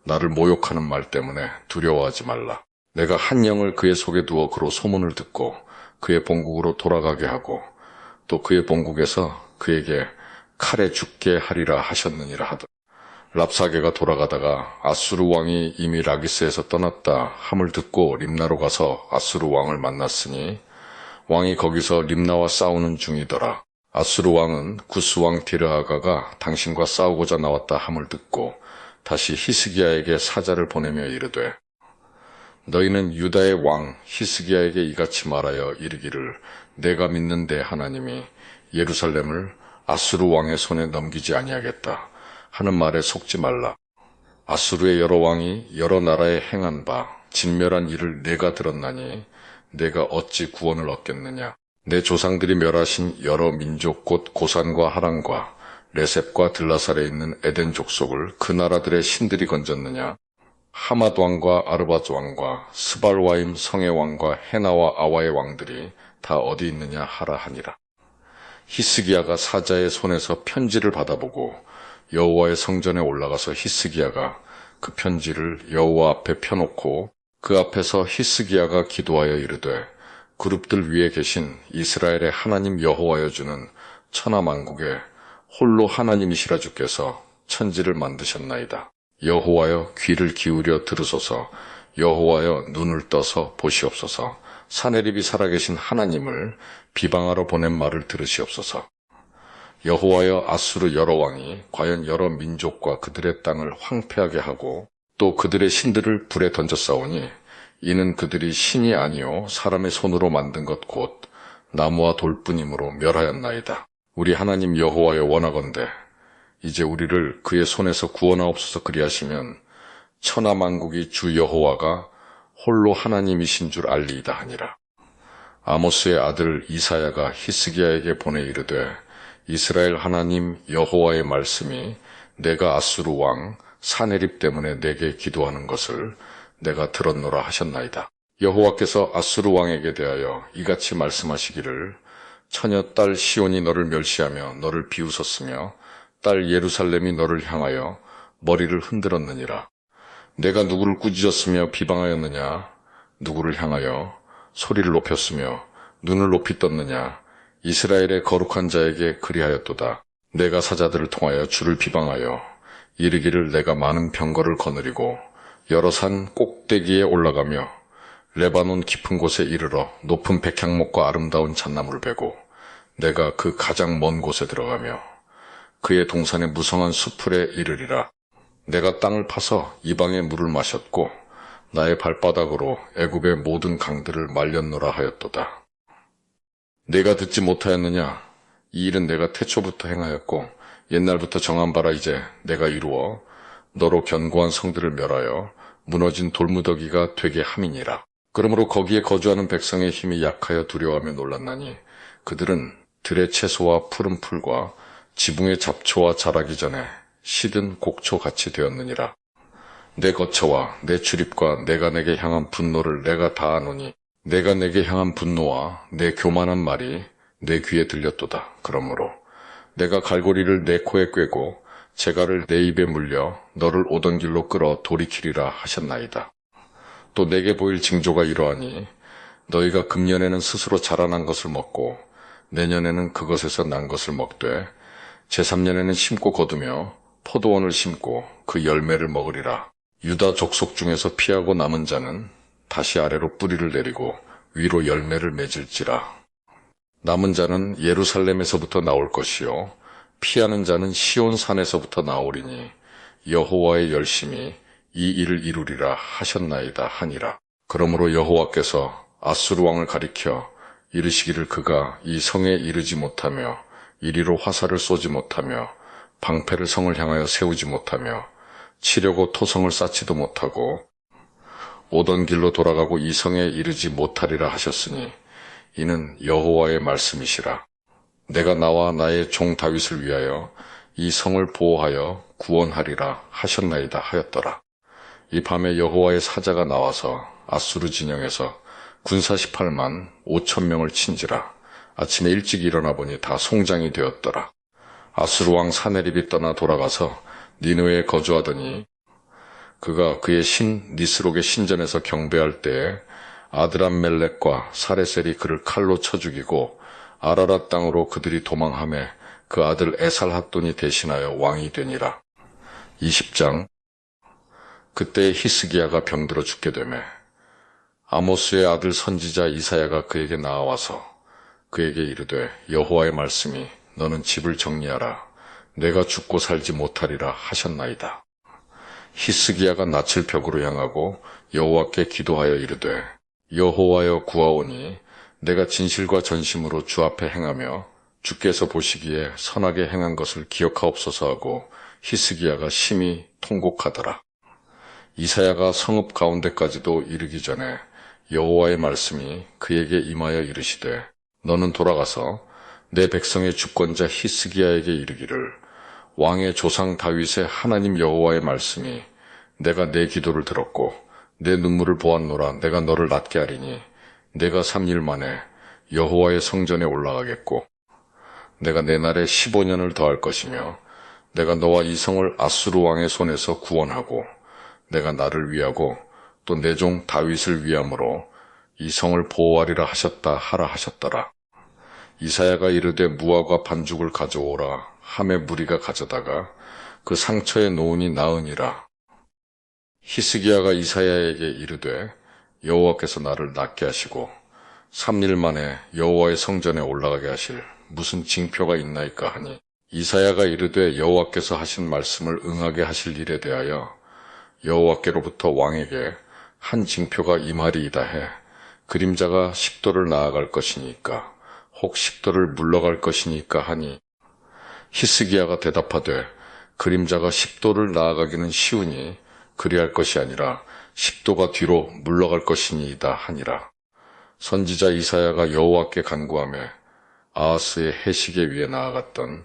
나를 모욕하는 말 때문에 두려워하지 말라. 내가 한 영을 그의 속에 두어 그로 소문을 듣고 그의 본국으로 돌아가게 하고 또 그의 본국에서 그에게 칼에 죽게 하리라 하셨느니라 하더라. 랍사게가 돌아가다가 아수르 왕이 이미 라기스에서 떠났다 함을 듣고 림나로 가서 아수르 왕을 만났으니 왕이 거기서 림나와 싸우는 중이더라. 아수르 왕은 구스 왕 디르하가가 당신과 싸우고자 나왔다 함을 듣고 다시 히스기야에게 사자를 보내며 이르되 너희는 유다의 왕 히스기야에게 이같이 말하여 이르기를 내가 믿는 내 하나님이 예루살렘을 아수르 왕의 손에 넘기지 아니하겠다 하는 말에 속지 말라. 아수르의 여러 왕이 여러 나라에 행한 바 진멸한 일을 내가 들었나니 내가 어찌 구원을 얻겠느냐. 내 조상들이 멸하신 여러 민족 곧 고산과 하란과 레셉과 들라살에 있는 에덴 족속을 그 나라들의 신들이 건졌느냐. 하맛 왕과 아르바즈 왕과 스발와임 성의 왕과 헤나와 아와의 왕들이 다 어디 있느냐 하라 하니라. 히스기야가 사자의 손에서 편지를 받아보고 여호와의 성전에 올라가서 히스기야가 그 편지를 여호와 앞에 펴놓고 그 앞에서 히스기야가 기도하여 이르되 그룹들 위에 계신 이스라엘의 하나님 여호와여 주는 천하만국에 홀로 하나님이시라 주께서 천지를 만드셨나이다. 여호와여 귀를 기울여 들으소서. 여호와여 눈을 떠서 보시옵소서. 사내립이 살아계신 하나님을 비방하러 보낸 말을 들으시옵소서. 여호와여 아수르 여러 왕이 과연 여러 민족과 그들의 땅을 황폐하게 하고 또 그들의 신들을 불에 던졌사오니 이는 그들이 신이 아니요 사람의 손으로 만든 것 곧 나무와 돌뿐이므로 멸하였나이다. 우리 하나님 여호와여 원하건대 이제 우리를 그의 손에서 구원하옵소서. 그리하시면 천하만국이 주 여호와가 홀로 하나님이신 줄 알리이다 하니라. 아모스의 아들 이사야가 히스기야에게 보내 이르되 이스라엘 하나님 여호와의 말씀이 내가 아수르 왕 사네립 때문에 내게 기도하는 것을 내가 들었노라 하셨나이다. 여호와께서 아수르 왕에게 대하여 이같이 말씀하시기를 처녀 딸 시온이 너를 멸시하며 너를 비웃었으며 딸 예루살렘이 너를 향하여 머리를 흔들었느니라. 내가 누구를 꾸짖었으며 비방하였느냐? 누구를 향하여 소리를 높였으며 눈을 높이 떴느냐? 이스라엘의 거룩한 자에게 그리하였도다. 내가 사자들을 통하여 주를 비방하여 이르기를 내가 많은 병거를 거느리고 여러 산 꼭대기에 올라가며 레바논 깊은 곳에 이르러 높은 백향목과 아름다운 잣나무를 베고 내가 그 가장 먼 곳에 들어가며 그의 동산의 무성한 수풀에 이르리라. 내가 땅을 파서 이방의 물을 마셨고 나의 발바닥으로 애굽의 모든 강들을 말렸노라 하였도다. 내가 듣지 못하였느냐? 이 일은 내가 태초부터 행하였고 옛날부터 정한 바라 이제 내가 이루어 너로 견고한 성들을 멸하여 무너진 돌무더기가 되게 함이니라. 그러므로 거기에 거주하는 백성의 힘이 약하여 두려워하며 놀랐나니 그들은 들의 채소와 푸른 풀과 지붕의 잡초와 자라기 전에 시든 곡초같이 되었느니라. 내 거처와 내 출입과 내가 내게 향한 분노를 내가 다 아노니 내가 내게 향한 분노와 내 교만한 말이 내 귀에 들렸도다. 그러므로 내가 갈고리를 내 코에 꿰고 재갈을 내 입에 물려 너를 오던 길로 끌어 돌이키리라 하셨나이다. 또 내게 보일 징조가 이러하니 너희가 금년에는 스스로 자라난 것을 먹고 내년에는 그것에서 난 것을 먹되 제3년에는 심고 거두며 포도원을 심고 그 열매를 먹으리라. 유다 족속 중에서 피하고 남은 자는 다시 아래로 뿌리를 내리고 위로 열매를 맺을지라. 남은 자는 예루살렘에서부터 나올 것이요 피하는 자는 시온 산에서부터 나오리니 여호와의 열심이 이 일을 이루리라 하셨나이다 하니라. 그러므로 여호와께서 아수르 왕을 가리켜 이르시기를 그가 이 성에 이르지 못하며 이리로 화살을 쏘지 못하며 방패를 성을 향하여 세우지 못하며 치려고 토성을 쌓지도 못하고 오던 길로 돌아가고 이 성에 이르지 못하리라 하셨으니 이는 여호와의 말씀이시라. 내가 나와 나의 종 다윗을 위하여 이 성을 보호하여 구원하리라 하셨나이다 하였더라. 이 밤에 여호와의 사자가 나와서 아수르 진영에서 군사 18만 5천 명을 친지라. 아침에 일찍 일어나 보니 다 송장이 되었더라. 아수르 왕 사네립이 떠나 돌아가서 니느웨에 거주하더니 그가 그의 신 니스록의 신전에서 경배할 때에 아드람멜렉과 사레셀이 그를 칼로 쳐 죽이고 아라랏 땅으로 그들이 도망하며 그 아들 에살핫돈이 대신하여 왕이 되니라. 20장. 그때 히스기야가 병들어 죽게 되매 아모스의 아들 선지자 이사야가 그에게 나와서 그에게 이르되 여호와의 말씀이 너는 집을 정리하라. 내가 죽고 살지 못하리라 하셨나이다. 히스기야가 낯을 벽으로 향하고 여호와께 기도하여 이르되 여호와여 구하오니 내가 진실과 전심으로 주 앞에 행하며 주께서 보시기에 선하게 행한 것을 기억하옵소서 하고 히스기야가 심히 통곡하더라. 이사야가 성읍 가운데까지도 이르기 전에 여호와의 말씀이 그에게 임하여 이르시되 너는 돌아가서 내 백성의 주권자 히스기야에게 이르기를 왕의 조상 다윗의 하나님 여호와의 말씀이 내가 내 기도를 들었고 내 눈물을 보았노라. 내가 너를 낫게 하리니 내가 3일 만에 여호와의 성전에 올라가겠고 내가 내 날에 15년을 더할 것이며 내가 너와 이 성을 아수르 왕의 손에서 구원하고 내가 나를 위하고 또 내 종 다윗을 위함으로 이 성을 보호하리라 하셨다 하라 하셨더라. 이사야가 이르되 무화과 반죽을 가져오라 함에 무리가 가져다가 그 상처에 놓으니 나으니라. 히스기야가 이사야에게 이르되 여호와께서 나를 낫게 하시고 3일 만에 여호와의 성전에 올라가게 하실 무슨 징표가 있나이까 하니 이사야가 이르되 여호와께서 하신 말씀을 응하게 하실 일에 대하여 여호와께로부터 왕에게 한 징표가 임하리이다 해 그림자가 10도를 나아갈 것이니까 혹 10도를 물러갈 것이니까 하니 히스기야가 대답하되 그림자가 10도를 나아가기는 쉬우니 그리할 것이 아니라 10도가 뒤로 물러갈 것이니이다 하니라. 선지자 이사야가 여호와께 간구하며 아하스의 해시계 위에 나아갔던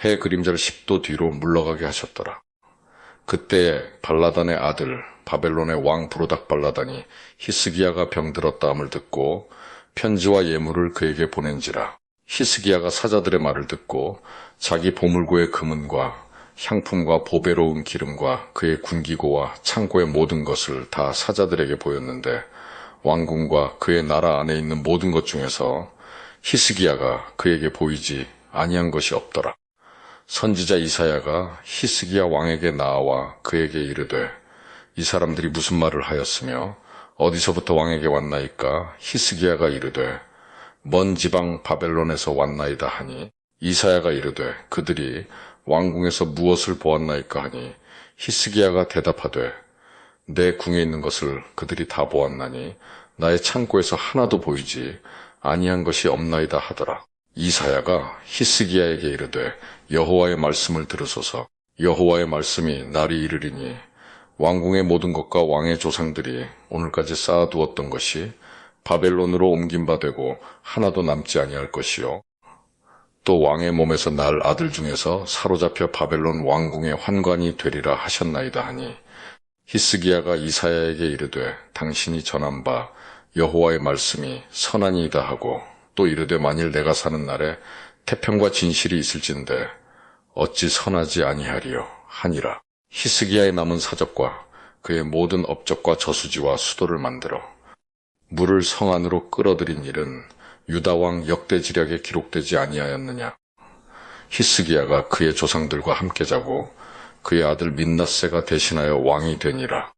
해 그림자를 10도 뒤로 물러가게 하셨더라. 그때에 발라단의 아들 바벨론의 왕 브로닥 발라단이 히스기야가 병들었다함을 듣고 편지와 예물을 그에게 보낸지라. 히스기야가 사자들의 말을 듣고 자기 보물고의 금은과 향품과 보배로운 기름과 그의 군기고와 창고의 모든 것을 다 사자들에게 보였는데 왕궁과 그의 나라 안에 있는 모든 것 중에서 히스기야가 그에게 보이지 아니한 것이 없더라. 선지자 이사야가 히스기야 왕에게 나와 그에게 이르되 이 사람들이 무슨 말을 하였으며 어디서부터 왕에게 왔나이까? 히스기야가 이르되 먼 지방 바벨론에서 왔나이다 하니 이사야가 이르되 그들이 왕궁에서 무엇을 보았나이까 하니 히스기야가 대답하되 내 궁에 있는 것을 그들이 다 보았나니 나의 창고에서 하나도 보이지 아니한 것이 없나이다 하더라. 이사야가 히스기야에게 이르되 여호와의 말씀을 들으소서. 여호와의 말씀이 날이 이르리니 왕궁의 모든 것과 왕의 조상들이 오늘까지 쌓아두었던 것이 바벨론으로 옮긴 바 되고 하나도 남지 아니할 것이요 또 왕의 몸에서 날 아들 중에서 사로잡혀 바벨론 왕궁의 환관이 되리라 하셨나이다 하니 히스기야가 이사야에게 이르되 당신이 전한 바 여호와의 말씀이 선하니이다 하고 또 이르되 만일 내가 사는 날에 태평과 진실이 있을진데 어찌 선하지 아니하리요 하니라. 히스기야의 남은 사적과 그의 모든 업적과 저수지와 수도를 만들어 물을 성 안으로 끌어들인 일은 유다왕 역대지략에 기록되지 아니하였느냐. 히스기야가 그의 조상들과 함께 자고 그의 아들 민낫세가 대신하여 왕이 되니라.